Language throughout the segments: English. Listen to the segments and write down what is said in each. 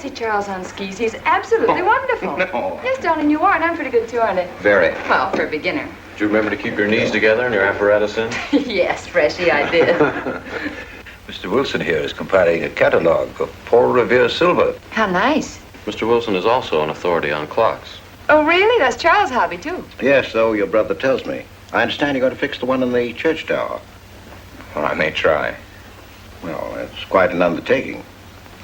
see Charles on skis. He's absolutely wonderful. No. Yes, darling, you are, and I'm pretty good too, aren't I? Very. Well, for a beginner. Do you remember to keep your knees together and your apparatus in? Yes, Freshy, I did. Mr. Wilson here is compiling a catalog of Paul Revere silver. How nice. Mr. Wilson is also an authority on clocks. Oh, really? That's Charles' hobby, too. Yes, so your brother tells me. I understand you're going to fix the one in the church tower. Well, I may try. Well, that's quite an undertaking.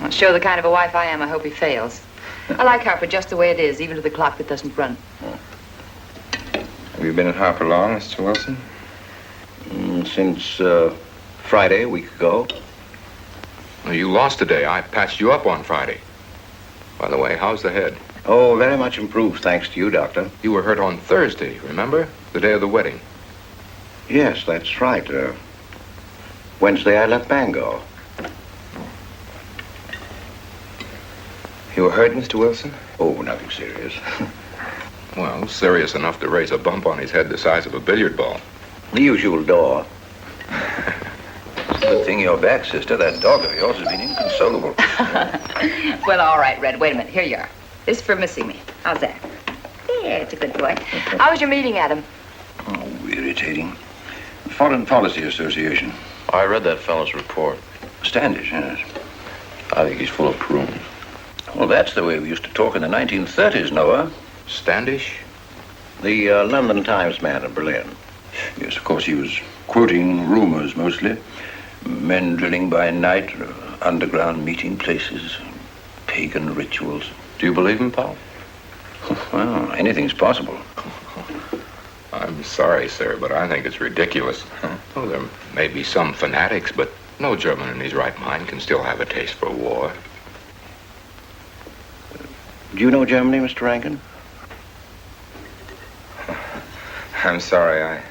Well, show the kind of a wife I am, I hope he fails. I like Harper just the way it is, even to the clock that doesn't run. Have you been at Harper long, Mr. Wilson? Since Friday, a week ago. Well, you lost today. I patched you up on Friday. By the way, how's the head? Oh, very much improved, thanks to you, Doctor. You were hurt on Thursday, remember? The day of the wedding. Yes, that's right. Wednesday, I left Bangor. You were hurt, Mr. Wilson? Oh, nothing serious. Well, serious enough to raise a bump on his head the size of a billiard ball. The usual door. Good thing you're back, sister. That dog of yours has been inconsolable. Well, all right, Red. Wait a minute. Here you are. This is for missing me. How's that? Yeah, it's a good boy. How was your meeting, Adam? Oh, irritating. Foreign Policy Association. I read that fellow's report. Standish, yes. I think he's full of prunes. Well, that's the way we used to talk in the 1930s, Noah. Standish? The London Times man in Berlin. Yes, of course, he was quoting rumors mostly. Men drilling by night, underground meeting places, pagan rituals. Do you believe him, Paul? Well, anything's possible. I'm sorry, sir, but I think it's ridiculous. Oh, there may be some fanatics, but no German in his right mind can still have a taste for war. Do you know Germany, Mr. Rankin? I'm sorry, I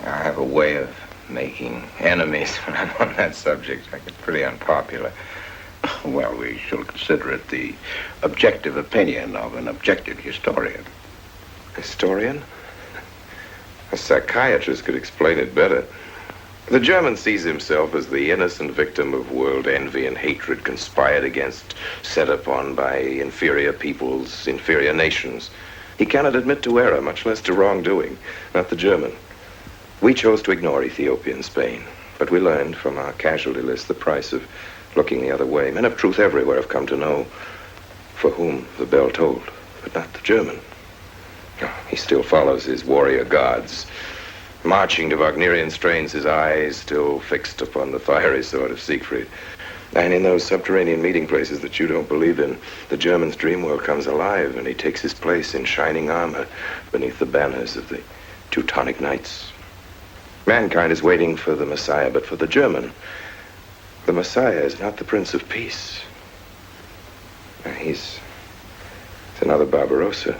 have a way of making enemies when I'm on that subject. I get pretty unpopular. Well, we shall consider it the objective opinion of an objective historian. Historian? A psychiatrist could explain it better. The German sees himself as the innocent victim of world envy and hatred conspired against, set upon by inferior peoples, inferior nations. He cannot admit to error, much less to wrongdoing. Not the German. We chose to ignore Ethiopia and Spain, but we learned from our casualty list the price of looking the other way. Men of truth everywhere have come to know for whom the bell tolled, but not the German. He still follows his warrior gods, marching to Wagnerian strains, his eyes still fixed upon the fiery sword of Siegfried. And in those subterranean meeting places that you don't believe in, the German's dream world comes alive, and he takes his place in shining armor beneath the banners of the Teutonic Knights. Mankind is waiting for the Messiah, but for the German, the Messiah is not the Prince of Peace. He's another Barbarossa,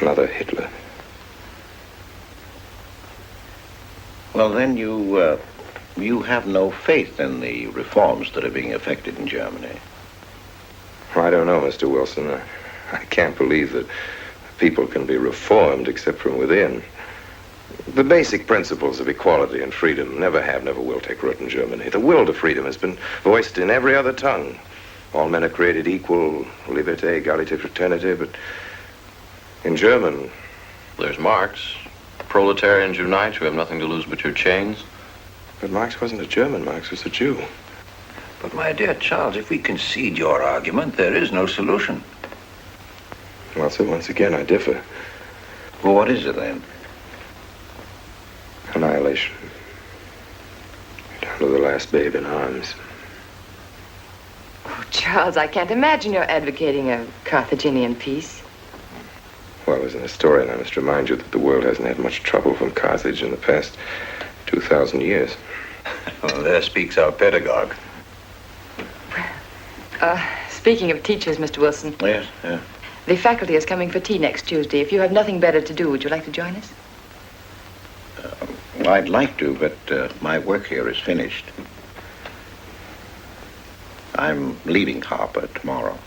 another Hitler. Well, then you have no faith in the reforms that are being effected in Germany. Well, I don't know, Mr. Wilson. I can't believe that people can be reformed except from within. The basic principles of equality and freedom never have, never will take root in Germany. The will to freedom has been voiced in every other tongue. All men are created equal, liberté, égalité, fraternité, but in German... There's Marx. Proletarians unite, you have nothing to lose but your chains. But Marx wasn't a German, Marx was a Jew. But my dear Charles, if we concede your argument, there is no solution. Well, sir, once again, I differ. Well, what is it then? Annihilation. Down to the last babe in arms. Oh, Charles, I can't imagine you're advocating a Carthaginian peace. Well, as an historian, I must remind you that the world hasn't had much trouble from Carthage in the past 2,000 years. Well, there speaks our pedagogue. Speaking of teachers, Mr. Wilson. Yes, yeah. The faculty is coming for tea next Tuesday. If you have nothing better to do, would you like to join us? Well, I'd like to, but my work here is finished. I'm leaving Harper tomorrow.